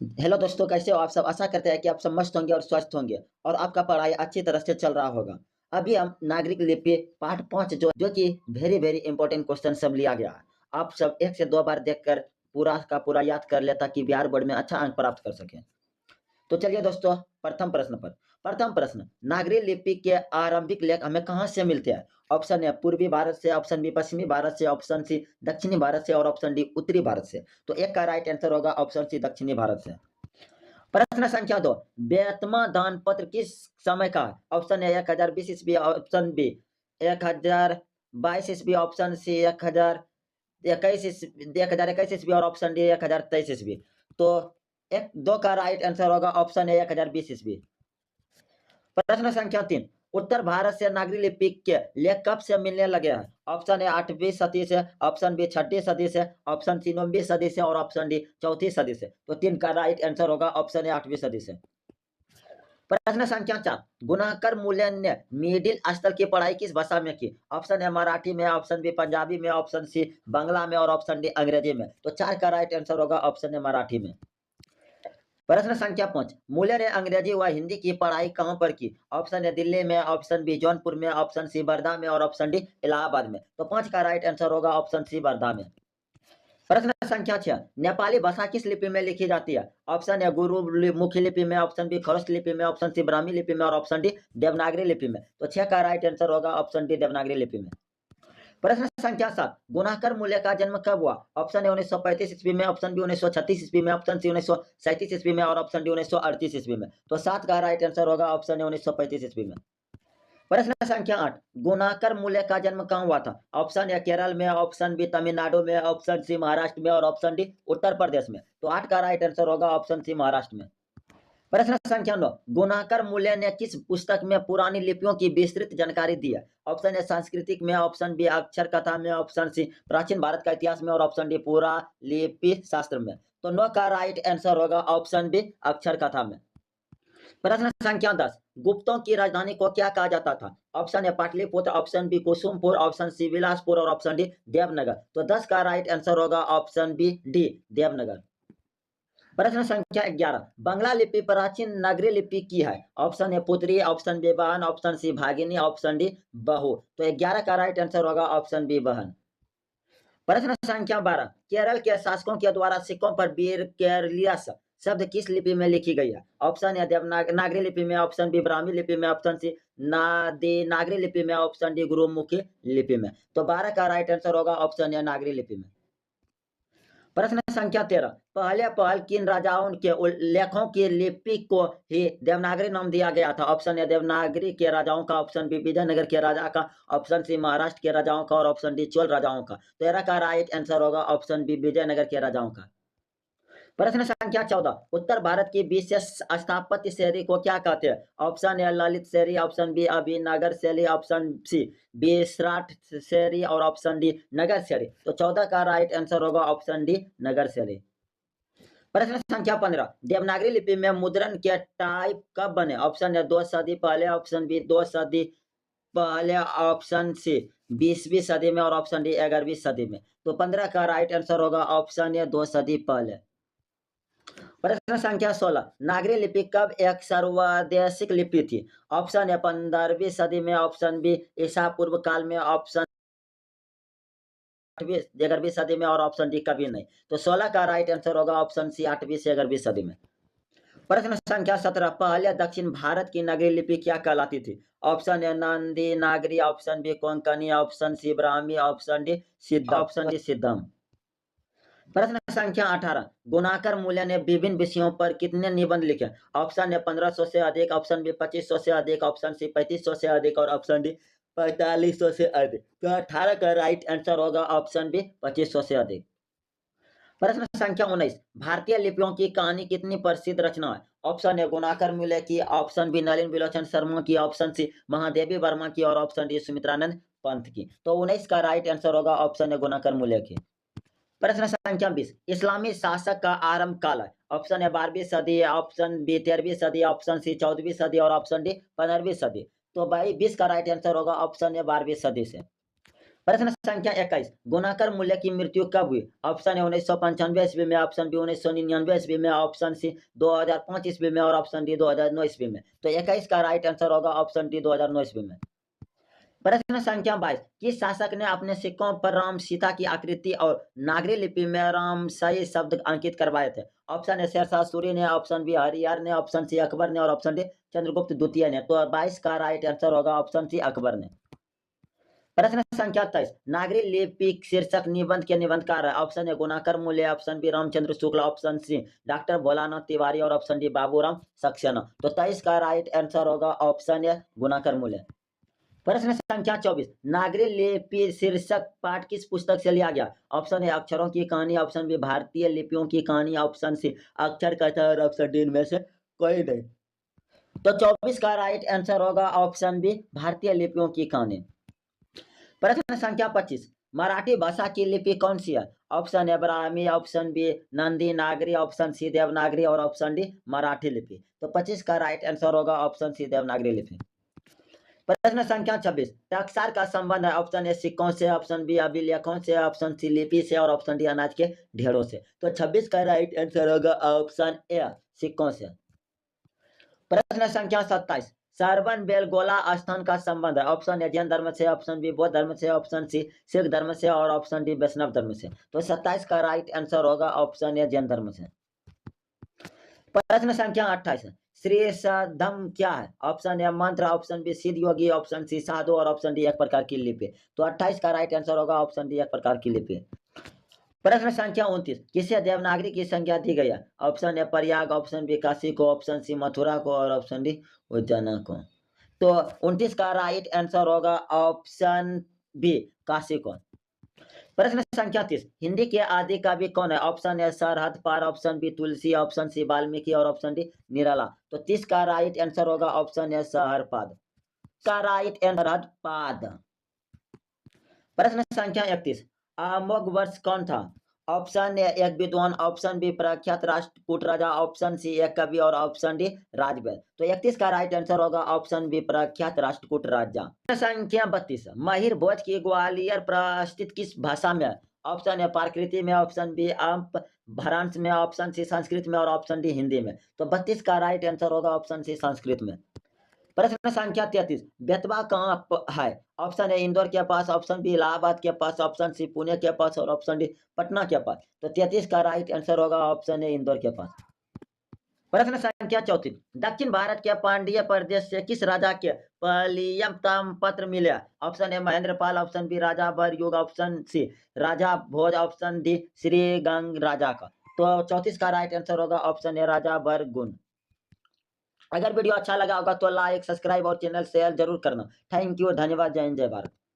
Hello दोस्तों, कैसे हो आप सब। आशा करते हैं कि आप सब मस्त होंगे और स्वस्थ होंगे और आपका पढ़ाई अच्छी तरह से चल रहा होगा। अभी हम नागरिक लिपि पाठ 5 जो कि वेरी वेरी इंपॉर्टेंट क्वेश्चन सब लिया गया है। आप सब 1 से 2 बार देखकर पूरा का पूरा याद कर ले ताकि बिहार बोर्ड में अच्छा अंक प्राप्त कर सकें। तो चलिए दोस्तों, प्रथम प्रश्न पर। प्रथम प्रश्न, नागरी लिपि के आरंभिक लेख हमें कहाँ से मिलते हैं? ऑप्शन ए पूर्वी भारत से, ऑप्शन बी पश्चिमी भारत से, ऑप्शन सी दक्षिणी भारत से और ऑप्शन डी उत्तरी भारत से। तो एक का राइट आंसर होगा ऑप्शन सी दक्षिणी भारत से। प्रश्न संख्या 2, बेतमा दान पत्र किस समय का है? ऑप्शन ए 1020 ईस्वी, ऑप्शन बी 1022 ईस्वी, ऑप्शन सी 1021 ईस्वी और ऑप्शन डी 1023 ईस्वी। तो एक दो का राइट आंसर होगा ऑप्शन ए 1020 ईस्वी। प्रश्न संख्या 3, उत्तर भारत से नागरी लिपि के लेख कब से मिलने लगे हैं? ऑप्शन ए 8वीं सदी से, ऑप्शन बी 6वीं सदी से, ऑप्शन सी 9वीं सदी से और ऑप्शन डी 4वीं सदी से। तो 3 का राइट आंसर होगा ऑप्शन ए 8वीं सदी से। प्रश्न संख्या 4, गुणाकर मूल्य ने मिडिल स्तर की पढ़ाई किस भाषा में की? ऑप्शन ए मराठी में, ऑप्शन बी पंजाबी में, ऑप्शन सी बांग्ला में और ऑप्शन डी अंग्रेजी में। तो 4 का राइट आंसर होगा ऑप्शन ए मराठी में। प्रश्न संख्या 5, मूल्य ने अंग्रेजी व हिंदी की पढ़ाई कहाँ पर की? ऑप्शन ए दिल्ली में, ऑप्शन बी जौनपुर में, ऑप्शन सी वर्धा में और ऑप्शन डी इलाहाबाद में। तो 5 का राइट आंसर होगा ऑप्शन सी वर्धा में। प्रश्न संख्या 6, नेपाली भाषा किस लिपि में लिखी जाती है? ऑप्शन ए गुरुमुखी लिपि में, ऑप्शन बी खरोष्ठ लिपि में, ऑप्शन सी ब्राह्मी लिपि में और ऑप्शन डी देवनागरी लिपि में। तो 6 का राइट आंसर होगा ऑप्शन डी देवनागरी लिपि में। प्रश्न संख्या 7, गुणाकर मूल्य का जन्म कब हुआ? ऑप्शन ए 1935 ईस्वी में, ऑप्शन बी 1936 ईस्वी में, ऑप्शन सी 1937 ईस्वी में और ऑप्शन डी 1938 ईस्वी में। तो 7 का राइट आंसर होगा ऑप्शन ए 1935 ईस्वी में। प्रश्न संख्या 8, गुणाकर मूल्य का जन्म कहाँ हुआ था? ऑप्शन ए केरल में, ऑप्शन बी तमिलनाडु में, ऑप्शन सी महाराष्ट्र में और ऑप्शन डी उत्तर प्रदेश में। तो 8 का राइट आंसर होगा ऑप्शन सी महाराष्ट्र में। प्रश्न संख्या 9, गुणाकर मूल्य ने किस पुस्तक में पुरानी लिपियों की विस्तृत जानकारी दी है? ऑप्शन ए सांस्कृतिक में, ऑप्शन बी अक्षर कथा में, ऑप्शन सी प्राचीन भारत का इतिहास में और ऑप्शन डी पूरा लिपि शास्त्र में। तो 9 का राइट आंसर होगा ऑप्शन बी अक्षर कथा में। प्रश्न संख्या 10, गुप्तों की राजधानी को क्या कहा जाता था? Option A Pataliputra, option B Kusumpur, option C Bilaspur और ऑप्शन डी देवनगर। तो 10 का राइट आंसर होगा ऑप्शन बी डी देवनगर। प्रश्न संख्या 11, बांग्ला लिपि प्राचीन नागरी लिपि की है? ऑप्शन ए पुत्री, ऑप्शन बी बहन, ऑप्शन सी भागिनी, ऑप्शन डी बहू। तो 11 का राइट आंसर होगा ऑप्शन बी बहन। प्रश्न संख्या 12, केरल के शासकों के द्वारा सिक्कों पर वीर केरलियस शब्द किस लिपि में लिखी गई है? ऑप्शन ए देवनागरी लिपि में, ऑप्शन बी ब्राह्मी लिपि में, ऑप्शन सी नागरी लिपि में, ऑप्शन डी गुरुमुखी लिपि में। तो 12 का राइट आंसर होगा ऑप्शन ए नागरी लिपि में। प्रश्न संख्या 13, पहल किन राजाओं के उल्लेखों की लिपि को ही देवनागरी नाम दिया गया था? ऑप्शन ए देवनागरी के राजाओं का, ऑप्शन बी विजयनगर के राजा का, ऑप्शन सी महाराष्ट्र के राजाओं का और ऑप्शन डी चोल राजाओं का। 13 का राइट आंसर होगा ऑप्शन बी विजयनगर के राजाओं का। प्रश्न संख्या 14, उत्तर भारत की विशेष स्थापत्य शैली को क्या कहते हैं? ऑप्शन ए ललित शैली, ऑप्शन बी अभिनगर शैली, ऑप्शन सी विसराट शैली और ऑप्शन डी नगर शैली। तो 14 का राइट आंसर होगा ऑप्शन डी नगर शैली। प्रश्न संख्या 15, देवनागरी लिपि में मुद्रण के टाइप कब बने? ऑप्शन ए 2 सदी पहले, ऑप्शन बी 2 सदी पहले, ऑप्शन सी 20वीं सदी में और ऑप्शन डी 11वीं सदी में। तो 15 का राइट आंसर होगा ऑप्शन ए 2 सदी पहले। प्रश्न संख्या 16, नागरी लिपि कब एक सर्वदेशिक लिपि थी? ऑप्शन ए 15वीं सदी में, ऑप्शन बी ईसा पूर्व काल में, ऑप्शन 8वीं 11वीं सदी में और ऑप्शन डी कभी नहीं। तो 16 का राइट आंसर होगा ऑप्शन सी 8वीं से 11वीं सदी में। प्रश्न संख्या 17, पहले दक्षिण भारत की नागरी लिपि क्या कहलाती थी? Option A Nandi Nagari, option B Konkani, option C Brahmi, option D Siddham. प्रश्न संख्या 18, गुणाकर मूल्य ने विभिन्न विषयों पर कितने निबंध लिखे? ऑप्शन ए 1500 से अधिक, ऑप्शन बी 2500 से अधिक, ऑप्शन सी 3500 से अधिक और ऑप्शन डी 4500 से अधिक। तो 18 का राइट आंसर होगा ऑप्शन बी 2500 से अधिक। प्रश्न संख्या 19, भारतीय लिपियों की कहानी कितनी प्रसिद्ध रचना है? ऑप्शन ए गुणाकर मूल्य की, ऑप्शन बी नलिन विलोचन शर्मा की, ऑप्शन सी महादेवी वर्मा की और ऑप्शन डी सुमित्रानंद पंत की। तो 19 का राइट आंसर होगा ऑप्शन ए गुणाकर मूल्य की। प्रश्न संख्या 20, इस्लामी शासक का आरंभ काल है? ऑप्शन ए 12वीं सदी, ऑप्शन बी 13वीं सदी, ऑप्शन सी 14वीं सदी और ऑप्शन डी 15वीं सदी। तो भाई 20 का राइट आंसर होगा ऑप्शन ए 12वीं सदी से। प्रश्न संख्या 21, गुणाकर मूल्य की मृत्यु कब हुई? ऑप्शन ए 1995 ईस्वी में, ऑप्शन बी 1999 ईस्वी में, ऑप्शन सी 2005 ईस्वी में और ऑप्शन डी 2009 ईस्वी में। तो 21 का राइट आंसर होगा ऑप्शन डी 2009 ईस्वी में। प्रश्न संख्या 22, किस शासक ने अपने सिक्कों पर राम सीता की आकृति और नागरी लिपि में राम सही शब्द अंकित करवाए थे? ऑप्शन ए शेरशाह सूरी ने, ऑप्शन बी हरियार ने, ऑप्शन सी अकबर ने और ऑप्शन डी चंद्रगुप्त द्वितीय ने। तो 22 का राइट आंसर होगा ऑप्शन सी अकबर ने। प्रश्न संख्या 23, नागरी लिपि शीर्षक निबंध के निबंधकार है? Option A Gunakar Mulya, option B Ramchandra Shukla, option C doctor Bholanath Tiwari और ऑप्शन डी बाबूराम सक्सेना। तो 23 का राइट आंसर होगा ऑप्शन ए गुणाकर मूल्य। प्रश्न संख्या 24, नागरी लिपि शीर्षक पाठ किस पुस्तक से लिया गया? ऑप्शन ए अक्षरों की कहानी, ऑप्शन बी भारतीय लिपियों की कहानी, ऑप्शन सी अक्षर कथा और ऑप्शन डी इनमें से कोई नहीं। तो 24 का राइट आंसर होगा ऑप्शन बी भारतीय लिपियों की कहानी। प्रश्न संख्या 25, मराठी भाषा की लिपि कौन सी है? Option A Brahmi, option B Nandi Nagari, option C Devanagari और ऑप्शन डी मराठी लिपि। तो 25 का राइट आंसर होगा ऑप्शन सी देवनागरी लिपि। प्रश्न संख्या 26, टकसाल का संबंध है? ऑप्शन ए सिक्कों से, ऑप्शन बी अभिलेखों से, ऑप्शन सी लिपि से और ऑप्शन डी अनाज के ढेरों से। तो 26 का राइट आंसर होगा ऑप्शन ए सिक्कों से। प्रश्न संख्या 27, सरबन बेलगोला स्थान का संबंध है? ऑप्शन ए जैन धर्म से, ऑप्शन बी बौद्ध धर्म से, ऑप्शन सी सिख धर्म से और ऑप्शन डी वैष्णव धर्म से। तो 27 का राइट आंसर होगा ऑप्शन ए जैन धर्म से। प्रश्न संख्या 28, श्रीसधम क्या है? ऑप्शन ए मंत्र, ऑप्शन बी सिद्ध योगी, ऑप्शन सी साधु और ऑप्शन डी एक प्रकार की लिपि। तो 28 का राइट आंसर होगा ऑप्शन डी एक प्रकार की लिपि। प्रश्न संख्या 29, किसे देवनागरी की संज्ञा दी गई है? Option A Prayag, option B Kashi को, ऑप्शन सी मथुरा को और ऑप्शन डी उज्जैन को। तो 29 का राइट आंसर होगा ऑप्शन बी काशी को। प्रश्न संख्या 30, हिंदी के आदि कवि कौन है? ऑप्शन ए सरहद पार, ऑप्शन बी तुलसी, ऑप्शन सी वाल्मीकि और ऑप्शन डी निराला। तो 30 का राइट आंसर होगा ऑप्शन ए सरहद का राइट आंसर पाद। प्रश्न संख्या 31, अमोघ वर्ष कौन था? ऑप्शन ए एक विद्वान, ऑप्शन बी प्रख्यात राष्ट्रकूट राजा, ऑप्शन सी एक कवि और ऑप्शन डी राजवैद। तो 31 का राइट आंसर होगा ऑप्शन बी प्रख्यात राष्ट्रकूट राजा। संख्या 32, महिर भोज की ग्वालियर प्रस्थित किस भाषा में है? ऑप्शन ए प्राकृति में, ऑप्शन बी अम्प भ्रांश में, ऑप्शन सी संस्कृत में और ऑप्शन डी हिंदी में। तो 32 का राइट आंसर होगा ऑप्शन सी संस्कृत में। प्रश्न संख्या 33, बेतवा कहाँ है? ऑप्शन ए इंदौर के पास, ऑप्शन बी इलाहाबाद के पास, ऑप्शन सी पुणे के पास और ऑप्शन डी पटना के पास। तो 33 का राइट आंसर होगा ऑप्शन ए इंदौर के पास। प्रश्न संख्या 34, दक्षिण भारत के पांड्य प्रदेश से किस राजा के पलियम पत्र मिले? Option A Mahendrapal, option B Raja Bharyug, option C Raja Bhoj, option D Shrigang Raja का। तो 34 का राइट आंसर होगा ऑप्शन ए राजा भरगुण। अगर वीडियो अच्छा लगा होगा तो लाइक, सब्सक्राइब और चैनल शेयर जरूर करना। थैंक यू, धन्यवाद, जय हिंद, जय भारत।